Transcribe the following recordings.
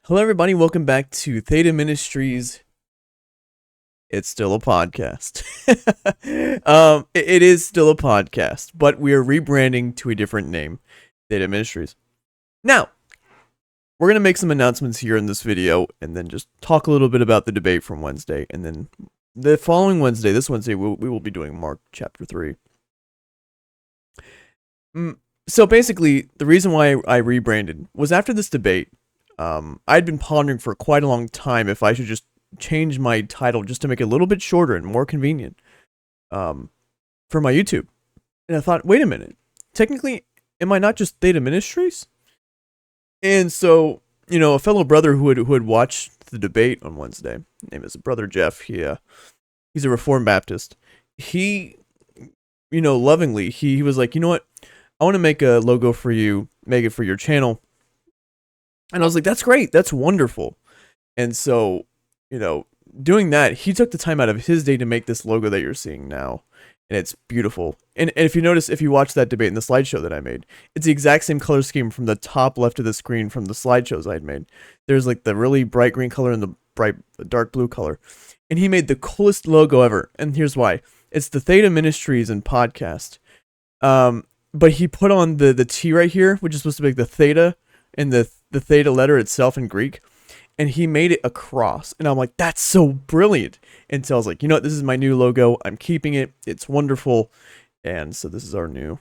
Hello, everybody. Welcome back to Theta Ministries. It's still a podcast. It is still a podcast, but we are rebranding to a different name, Theta Ministries. Now, we're going to make some announcements here in this video and then just talk a little bit about the debate from Wednesday. And then the following Wednesday, this Wednesday, we will be doing Mark chapter 3. So basically, the reason why I rebranded was after this debate, I'd been pondering for quite a long time if I should just change my title just to make it a little bit shorter and more convenient for my YouTube. And I thought, wait a minute, technically, am I not just Theta Ministries? And so, a fellow brother who had watched the debate on Wednesday, his name is Brother Jeff, he's a Reformed Baptist. He, lovingly, he was like, you know what, I want to make a logo for you, make it for your channel. And I was like, that's great. That's wonderful. And so, doing that, he took the time out of his day to make this logo that you're seeing now. And it's beautiful. And if you notice, if you watch that debate in the slideshow that I made, it's the exact same color scheme from the top left of the screen from the slideshows I had made. There's like the really bright green color and the dark blue color. And he made the coolest logo ever. And here's why. It's the Theta Ministries and podcast. But he put on the T right here, which is supposed to be like the theta and the theta letter itself in Greek, and he made it a cross. And I'm like, that's so brilliant. And so I was like, you know what, this is my new logo. I'm keeping it. It's wonderful. And so this is our new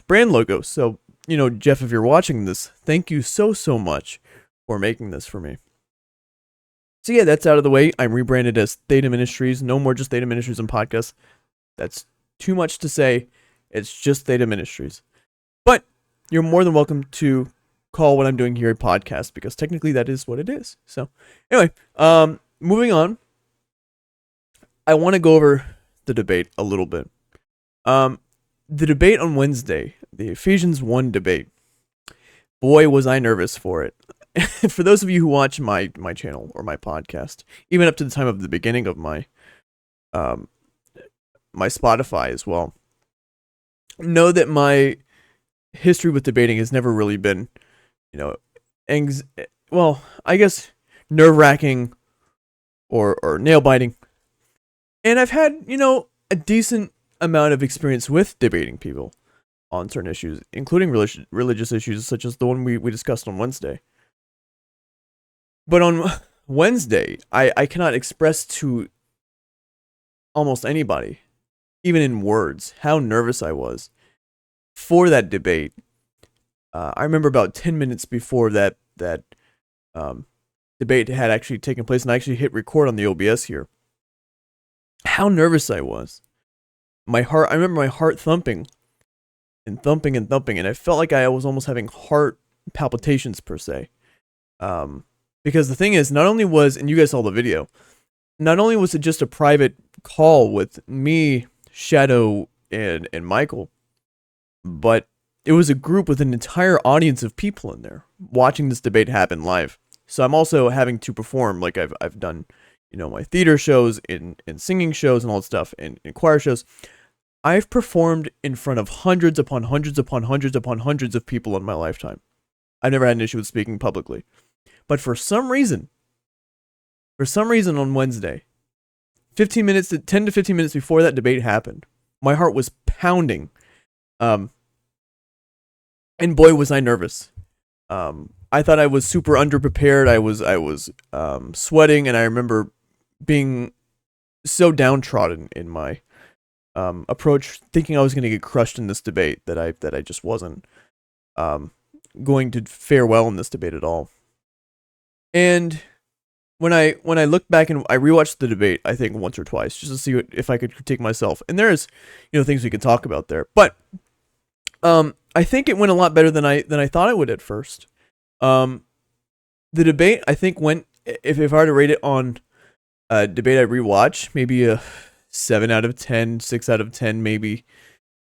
brand logo. So, Jeff, if you're watching this, thank you so much for making this for me. So yeah, that's out of the way. I'm rebranded as Theta Ministries. No more just Theta Ministries and podcasts. That's too much to say. It's just Theta Ministries. But you're more than welcome to call what I'm doing here a podcast, because technically that is what it is. So anyway, moving on. I want to go over the debate a little bit. The debate on Wednesday, the Ephesians 1 debate. Boy, was I nervous for it. For those of you who watch my channel or my podcast, even up to the time of the beginning of my my Spotify as well, know that my history with debating has never really been, I guess nerve-wracking or nail-biting. And I've had, a decent amount of experience with debating people on certain issues, including religious issues such as the one we discussed on Wednesday. But on Wednesday, I cannot express to almost anybody, even in words, how nervous I was for that debate. I remember about 10 minutes before that debate had actually taken place, and I actually hit record on the OBS here, how nervous I was. I remember my heart thumping, and I felt like I was almost having heart palpitations per se. Because the thing is, not only was, and you guys saw the video, not only was it just a private call with me, Shadow, and Michael, but it was a group with an entire audience of people in there watching this debate happen live. So I'm also having to perform like I've done, my theater shows and singing shows and all that stuff and choir shows. I've performed in front of hundreds upon hundreds upon hundreds upon hundreds of people in my lifetime. I've never had an issue with speaking publicly. But for some reason on Wednesday, 10 to 15 minutes before that debate happened, my heart was pounding. And boy, was I nervous. I thought I was super underprepared. I was sweating, and I remember being so downtrodden in my approach, thinking I was going to get crushed in this debate, that I just wasn't going to fare well in this debate at all. And when I look back and I rewatched the debate, I think once or twice, just to see if I could critique myself. And there's things we could talk about there, but I think it went a lot better than I thought it would at first. The debate, I think, went, if I were to rate it on a debate I rewatch, maybe a 7 out of 10, 6 out of 10, maybe.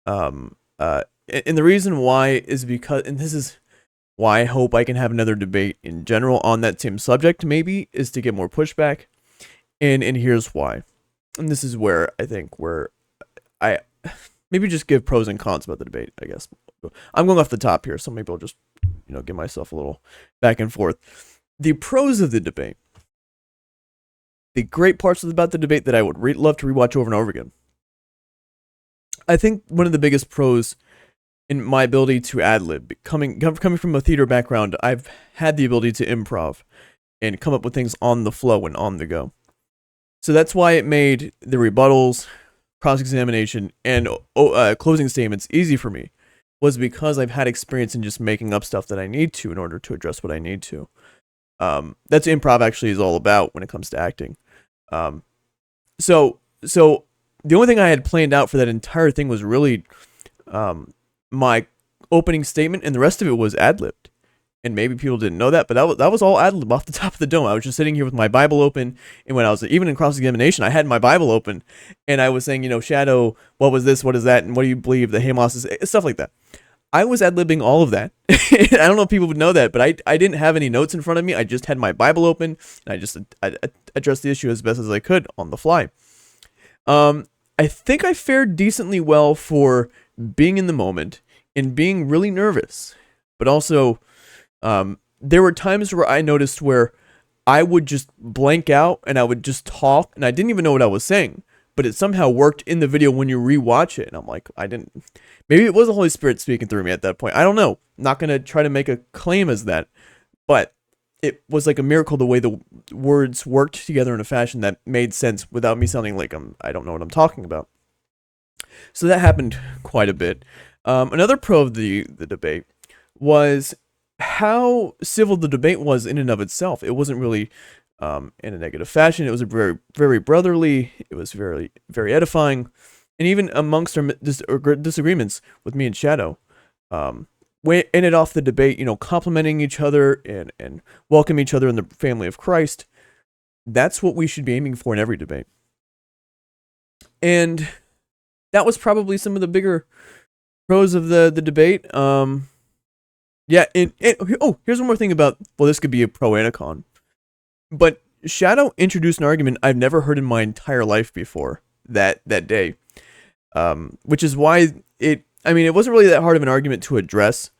And the reason why is because, and this is why I hope I can have another debate in general on that same subject, maybe, is to get more pushback. And here's why. And this is where I think I maybe just give pros and cons about the debate, I guess. I'm going off the top here, so maybe I'll just, give myself a little back and forth. The pros of the debate, the great parts about the debate that I would love to rewatch over and over again. I think one of the biggest pros in my ability to ad-lib, coming from a theater background, I've had the ability to improv and come up with things on the flow and on the go. So that's why it made the rebuttals, cross-examination, and closing statements easy for me, was because I've had experience in just making up stuff that I need to in order to address what I need to. That's what improv actually is all about when it comes to acting. So the only thing I had planned out for that entire thing was really my opening statement, and the rest of it was ad-libbed. And maybe people didn't know that, but that was all ad-lib off the top of the dome. I was just sitting here with my Bible open, and when I was even in cross-examination, I had my Bible open, and I was saying, Shadow, what was this, what is that, and what do you believe the Hamas is, stuff like that. I was ad-libbing all of that. I don't know if people would know that, but I didn't have any notes in front of me. I just had my Bible open, and I just addressed the issue as best as I could on the fly. I think I fared decently well for being in the moment and being really nervous, but also there were times where I noticed where I would just blank out and I would just talk and I didn't even know what I was saying, but it somehow worked in the video when you rewatch it. And I'm like, maybe it was the Holy Spirit speaking through me at that point. I don't know. I'm not going to try to make a claim as that, but it was like a miracle the way the words worked together in a fashion that made sense without me sounding like I don't know what I'm talking about. So that happened quite a bit. Another pro of the debate was how civil the debate was in and of itself. It wasn't really in a negative fashion. It was very, very brotherly. It was very, very edifying. And even amongst our disagreements with me and Shadow, we ended off the debate, complimenting each other and welcome each other in the family of Christ. That's what we should be aiming for in every debate. And that was probably some of the bigger pros of the debate. Yeah, here's one more thing about, this could be a pro and a con. But Shadow introduced an argument I've never heard in my entire life before that day. Which is why it wasn't really that hard of an argument to address.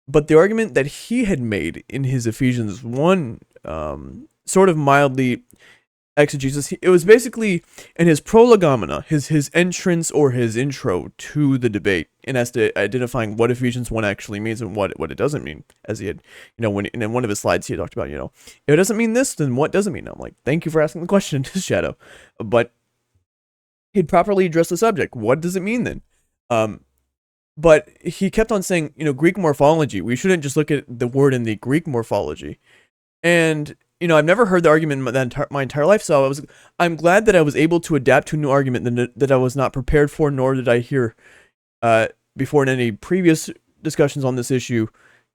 But the argument that he had made in his Ephesians 1, sort of mildly exegesis, it was basically in his prolegomena, his entrance or his intro to the debate, and as to identifying what Ephesians 1 actually means and what it doesn't mean, as he had, when in one of his slides he had talked about, if it doesn't mean this, then what does it mean? I'm like, thank you for asking the question, Shadow. But he'd properly address the subject. What does it mean then? But he kept on saying, Greek morphology. We shouldn't just look at the word in the Greek morphology. And I've never heard the argument my entire life, so I'm glad that I was able to adapt to a new argument that I was not prepared for, nor did I hear before in any previous discussions on this issue.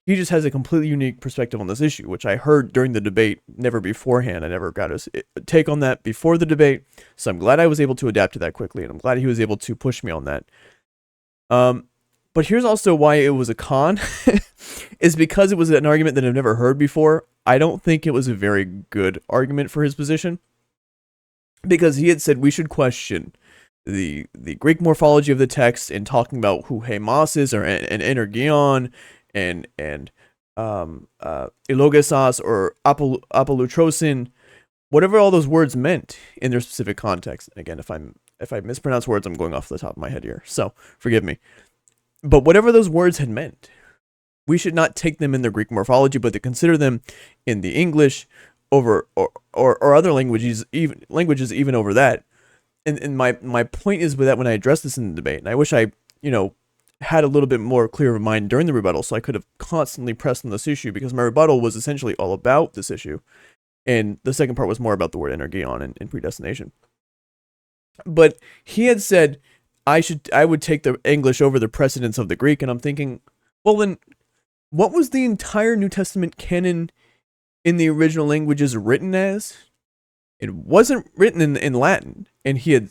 He just has a completely unique perspective on this issue, which I heard during the debate, never beforehand. I never got a take on that before the debate, so I'm glad I was able to adapt to that quickly, and I'm glad he was able to push me on that. But here's also why it was a con, is because it was an argument that I've never heard before. I don't think it was a very good argument for his position, because he had said we should question the Greek morphology of the text and talking about who Hamas is, or an energeon, and elogesos, or apolutrosin, whatever all those words meant in their specific context. And again, if I mispronounce words, I'm going off the top of my head here, so forgive me. But whatever those words had meant, we should not take them in their Greek morphology, but to consider them in the English over or other languages, even over that. And my point is with that, when I addressed this in the debate, and I wish I had a little bit more clear of mind during the rebuttal, so I could have constantly pressed on this issue, because my rebuttal was essentially all about this issue, and the second part was more about the word energeon and predestination. But he had said I would take the English over the precedence of the Greek, and I'm thinking, well then, what was the entire New Testament canon in the original languages written as? It wasn't written in Latin, and he had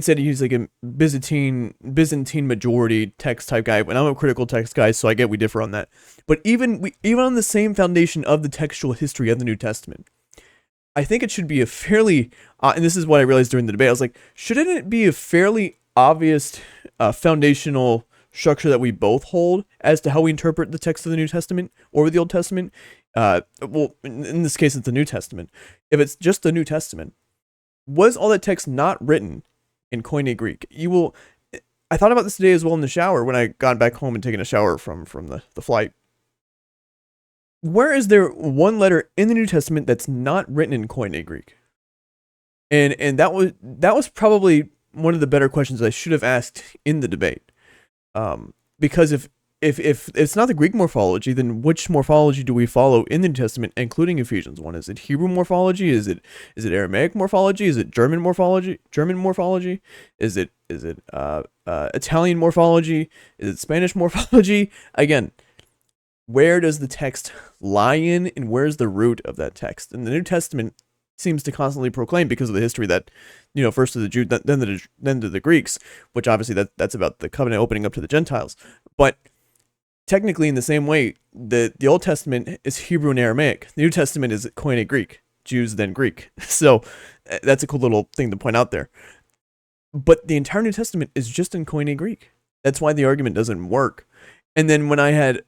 said he's like a Byzantine majority text type guy, and I'm a critical text guy, so I get we differ on that. But even on the same foundation of the textual history of the New Testament, I think it should be a fairly, and this is what I realized during the debate, I was like, shouldn't it be a fairly obvious foundational structure that we both hold as to how we interpret the text of the New Testament or the Old Testament, well, in this case, it's the New Testament. If it's just the New Testament, was all that text not written in Koine Greek? I thought about this today as well in the shower when I got back home and taken a shower from the flight. Where is there one letter in the New Testament that's not written in Koine Greek? And that was probably one of the better questions I should have asked in the debate. Because if it's not the Greek morphology, then which morphology do we follow in the New Testament, including Ephesians 1? Is it Hebrew morphology? Is it Aramaic morphology? Is it German morphology? Is it Italian morphology? Is it Spanish morphology? Again, where does the text lie in, and where's the root of that text? And the New Testament seems to constantly proclaim, because of the history that, first to the Jews, then to the Greeks, which obviously that's about the covenant opening up to the Gentiles. But technically, in the same way, the Old Testament is Hebrew and Aramaic. The New Testament is Koine Greek, Jews then Greek. So that's a cool little thing to point out there. But the entire New Testament is just in Koine Greek. That's why the argument doesn't work. And then when I had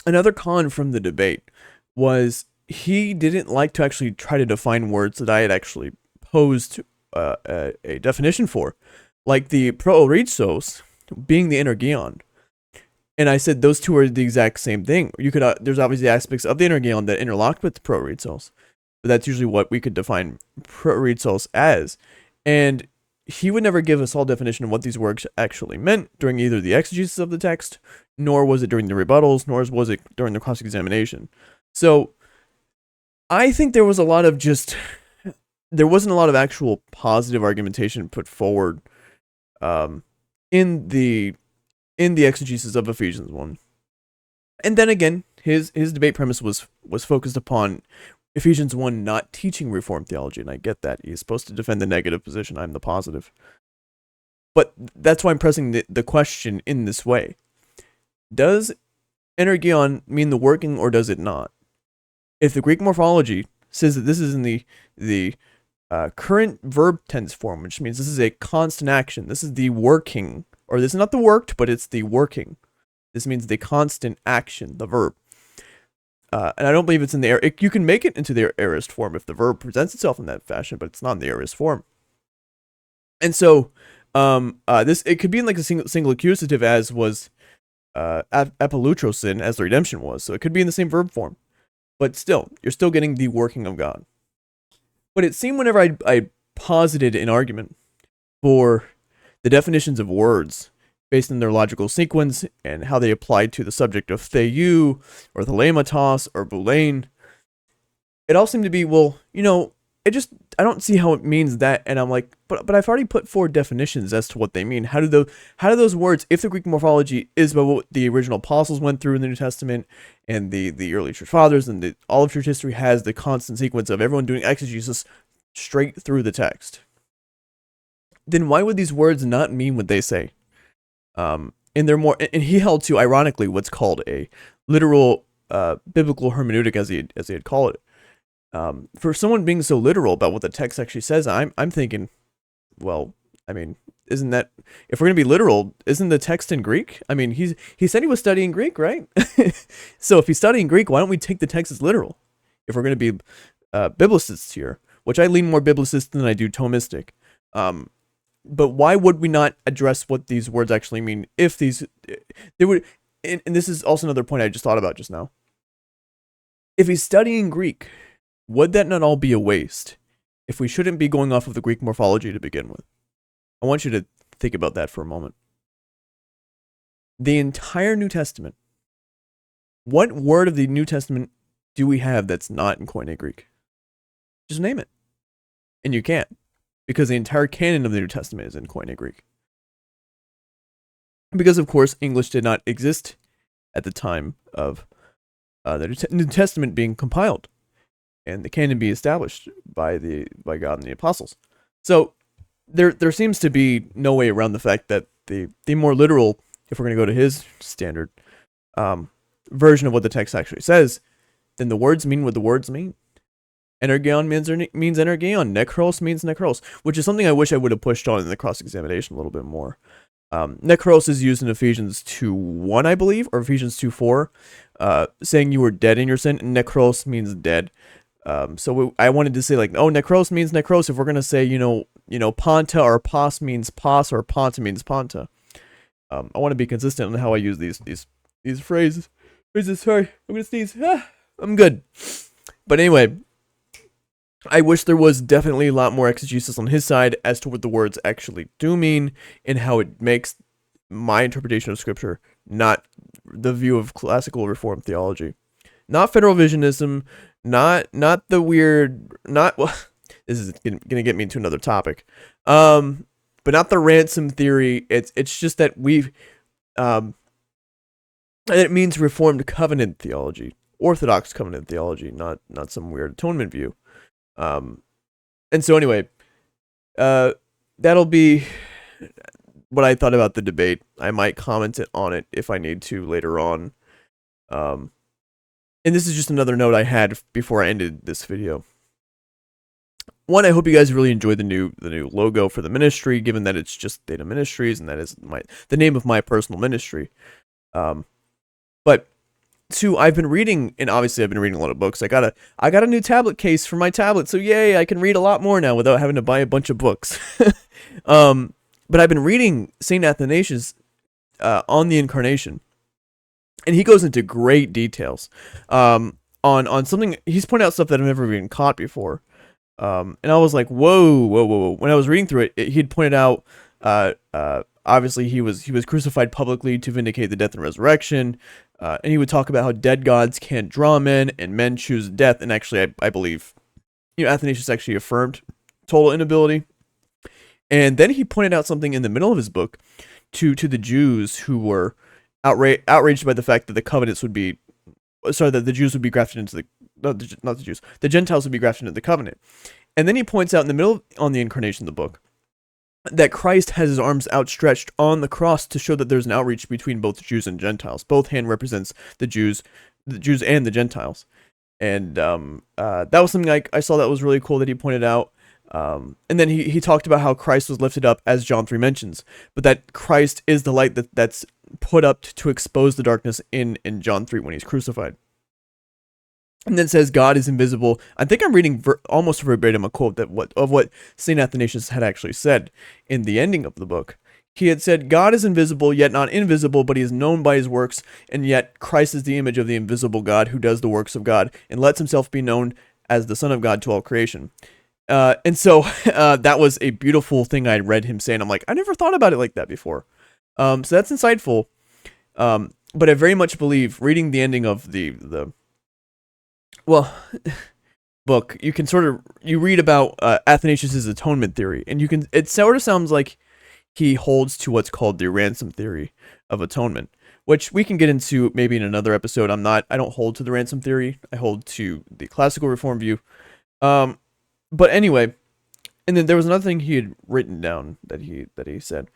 another con from the debate was he didn't like to actually try to define words that I had actually posed a definition for, like the prooritzos being the energeon. And I said those two are the exact same thing. You could there's obviously aspects of the energeon that interlocked with the prooritzos, but that's usually what we could define prooritzos as. And he would never give a solid definition of what these words actually meant during either the exegesis of the text, nor was it during the rebuttals, nor was it during the cross-examination. So I think there wasn't a lot of actual positive argumentation put forward in the exegesis of Ephesians 1. And then again, his debate premise was focused upon Ephesians 1 not teaching Reformed theology, and I get that. He's supposed to defend the negative position, I'm the positive. But that's why I'm pressing the question in this way. Does energeon mean the working, or does it not? If the Greek morphology says that this is in the current verb tense form, which means this is a constant action, this is the working, or this is not the worked, but it's the working. This means the constant action, the verb. And I don't believe it's in the you can make it into the aorist form if the verb presents itself in that fashion, but it's not in the aorist form. And so it could be in like a single accusative, as was apologetics+, as the redemption was. So it could be in the same verb form, but still, you're still getting the working of God. But it seemed whenever I posited an argument for the definitions of words based on their logical sequence and how they applied to the subject of theou, or thelematos, or boulain, it all seemed to be, well, I don't see how it means that. And I'm like, but I've already put forward definitions as to what they mean. How do those words, if the Greek morphology is about what the original apostles went through in the New Testament, and the early church fathers, and all of church history has the constant sequence of everyone doing exegesis straight through the text, then why would these words not mean what they say? And they're more, and he held to, ironically, what's called a literal biblical hermeneutic, as he had called it. For someone being so literal about what the text actually says, I'm thinking, well, I mean, isn't that, if we're gonna be literal, isn't the text in Greek? I mean, he said he was studying Greek, right? So if he's studying Greek, why don't we take the text as literal? If we're gonna be biblicists here, which I lean more biblicist than I do Thomistic. But why would we not address what these words actually mean if they would, and this is also another point I just thought about just now. If he's studying Greek, would that not all be a waste if we shouldn't be going off of the Greek morphology to begin with? I want you to think about that for a moment. The entire New Testament, what word of the New Testament do we have that's not in Koine Greek? Just name it. And you can't, because the entire canon of the New Testament is in Koine Greek. Because, of course, English did not exist at the time of the New Testament being compiled and the canon be established by God and the apostles. So there seems to be no way around the fact that the more literal, if we're going to go to his standard version of what the text actually says, then the words mean what the words mean. Energeon means energeon. Nekros means nekros, which is something I wish I would have pushed on in the cross-examination a little bit more. Nekros is used in Ephesians 2:1, I believe, or Ephesians 2:4, saying you were dead in your sin. And nekros means dead. So I wanted to say like, oh, nekros means nekros. If we're gonna say, panta or pos means pos or panta means panta. I want to be consistent on how I use these phrases. Sorry, I'm gonna sneeze. I'm good. But anyway, I wish there was definitely a lot more exegesis on his side as to what the words actually do mean and how it makes my interpretation of Scripture not the view of classical Reformed theology. Not federal visionism, not the weird, not, well, this is gonna get me into another topic, but not the ransom theory. It's just that it means Reformed covenant theology, Orthodox covenant theology, not some weird atonement view. And so anyway, that'll be what I thought about the debate. I might comment on it if I need to later on. And this is just another note I had before I ended this video. One, I hope you guys really enjoyed the new logo for the ministry, given that it's just Data Ministries and that is the name of my personal ministry. But two, I've been reading, and obviously I've been reading a lot of books. I got a new tablet case for my tablet, so yay, I can read a lot more now without having to buy a bunch of books. But I've been reading St. Athanasius on the Incarnation, and he goes into great details on something. He's pointed out stuff that I've never even caught before, and I was like, whoa. When I was reading through it, he'd pointed out obviously he was crucified publicly to vindicate the death and resurrection, and he would talk about how dead gods can't draw men and men choose death. And actually, I believe Athanasius actually affirmed total inability. And then he pointed out something in the middle of his book to the Jews who were outraged by the fact that the covenants would be, that the Jews would be grafted into the Gentiles would be grafted into the covenant. And then he points out in the middle on the Incarnation of the book that Christ has his arms outstretched on the cross to show that there's an outreach between both Jews and Gentiles. Both hand represents the Jews and the Gentiles. And that was something I saw that was really cool that he pointed out. And then he talked about how Christ was lifted up, as John 3 mentions, but that Christ is the light that's put up to expose the darkness in John 3 when he's crucified. And then says God is invisible. I think I'm reading almost verbatim a quote of what St. Athanasius had actually said in the ending of the book. He had said, God is invisible, yet not invisible, but he is known by his works, and yet Christ is the image of the invisible God who does the works of God and lets himself be known as the Son of God to all creation. And so that was a beautiful thing I read him say, and I'm like, I never thought about it like that before. So that's insightful. But I very much believe, reading the ending of the book, you can you read about Athanasius' atonement theory, and it sort of sounds like he holds to what's called the ransom theory of atonement, which we can get into maybe in another episode. I don't hold to the ransom theory. I hold to the classical Reform view. But anyway, and then there was another thing he had written down that he said.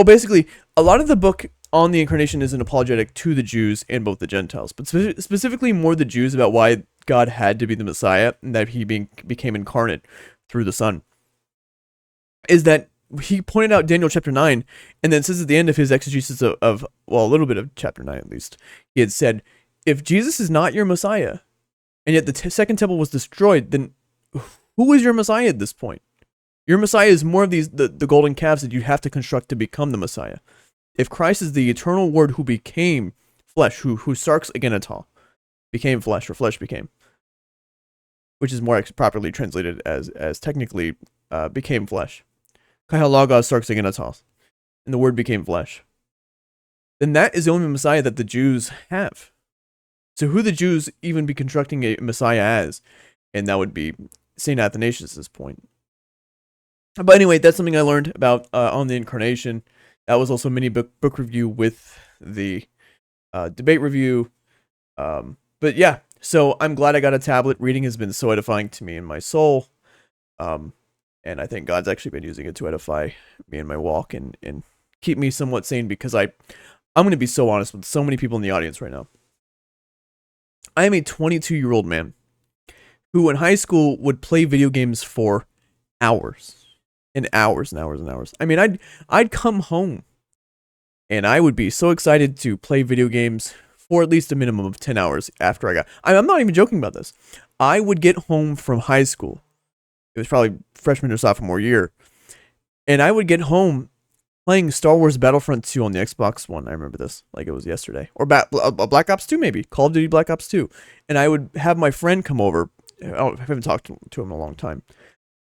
Basically, a lot of the book on the Incarnation is an apologetic to the Jews and both the Gentiles, but specifically more the Jews about why God had to be the Messiah and that he became incarnate through the Son. Is that he pointed out Daniel chapter 9, and then says at the end of his exegesis of a little bit of chapter 9 at least, he had said, if Jesus is not your Messiah, and yet the second temple was destroyed, then who is your Messiah at this point? Your Messiah is more of the golden calves that you have to construct to become the Messiah. If Christ is the eternal Word who became flesh, who sarx agenatol, became flesh, or flesh became, which is more properly translated as technically became flesh. Kai logos sarx agenatos, and the Word became flesh. Then that is the only Messiah that the Jews have. So who the Jews even be constructing a Messiah as? And that would be St. Athanasius' point. But anyway, that's something I learned about on the Incarnation. That was also a mini book review with the debate review. But yeah, so I'm glad I got a tablet. Reading has been so edifying to me in my soul. And I think God's actually been using it to edify me in my walk and keep me somewhat sane, because I'm going to be so honest with so many people in the audience right now. I am a 22-year-old man who in high school would play video games for hours and hours and hours and hours. I mean, I'd come home And I would be so excited to play video games for at least a minimum of 10 hours after I got. I'm not even joking about this. I would get home from high school. It was probably freshman or sophomore year. And I would get home playing Star Wars Battlefront 2 on the Xbox One. I remember this like it was yesterday. Or Black Ops 2 maybe. Call of Duty Black Ops 2. And I would have my friend come over. I haven't talked to him in a long time.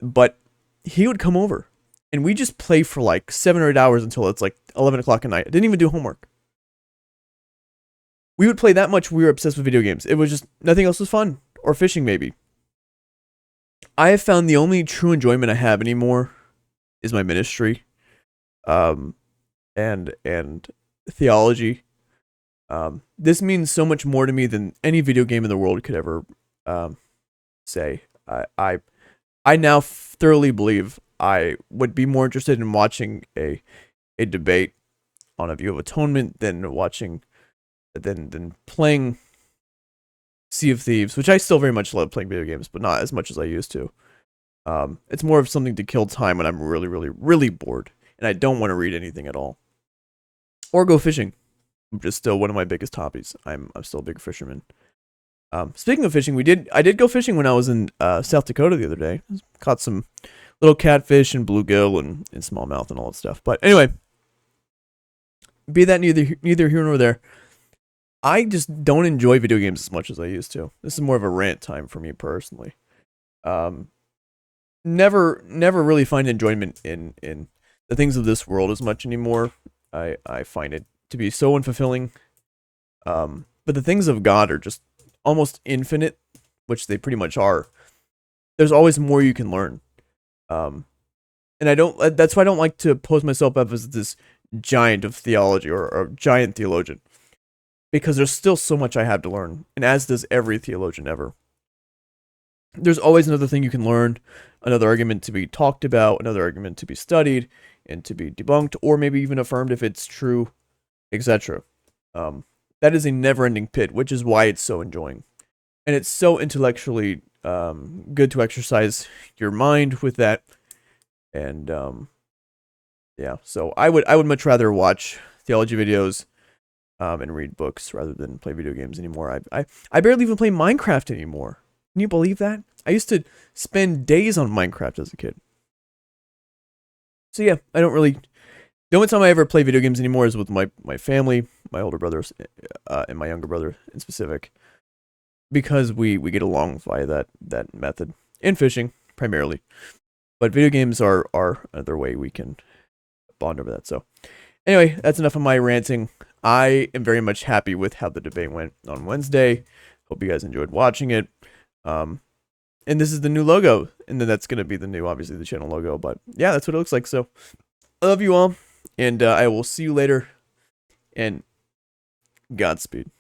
But he would come over. And we just play for like 7 or 8 hours until it's like 11 o'clock at night. I didn't even do homework. We would play that much. We were obsessed with video games. It was just, nothing else was fun. Or fishing maybe. I have found the only true enjoyment I have anymore is my ministry. And theology. This means so much more to me than any video game in the world could ever say. I now thoroughly believe I would be more interested in watching a debate on a view of atonement than playing Sea of Thieves, which I still very much love playing video games, but not as much as I used to. It's more of something to kill time when I'm really, really, really bored and I don't want to read anything at all. Or go fishing, which is still one of my biggest hobbies. I'm still a big fisherman. Speaking of fishing, I did go fishing when I was in South Dakota the other day. Caught some little catfish and bluegill and smallmouth and all that stuff. But anyway, be that neither here nor there. I just don't enjoy video games as much as I used to. This is more of a rant time for me personally. Never really find enjoyment in the things of this world as much anymore. I find it to be so unfulfilling. But the things of God are just almost infinite, which they pretty much are. There's always more you can learn. And that's why I don't like to pose myself up as this giant of theology or giant theologian. Because there's still so much I have to learn, and as does every theologian ever. There's always another thing you can learn, another argument to be talked about, another argument to be studied, and to be debunked, or maybe even affirmed if it's true, etc. That is a never-ending pit, which is why it's so enjoying. And it's so intellectually good to exercise your mind with that. And yeah, so I would much rather watch theology videos and read books rather than play video games anymore. I barely even play Minecraft anymore. Can you believe that? I used to spend days on Minecraft as a kid. So yeah, I don't really... The only time I ever play video games anymore is with my family, my older brothers, and my younger brother in specific. Because we get along via that method. And fishing, primarily. But video games are another way we can bond over that, so... Anyway, that's enough of my ranting. I am very much happy with how the debate went on Wednesday. Hope you guys enjoyed watching it. And this is the new logo. And then that's going to be the new, obviously, the channel logo. But yeah, that's what it looks like. So I love you all. And I will see you later. And Godspeed.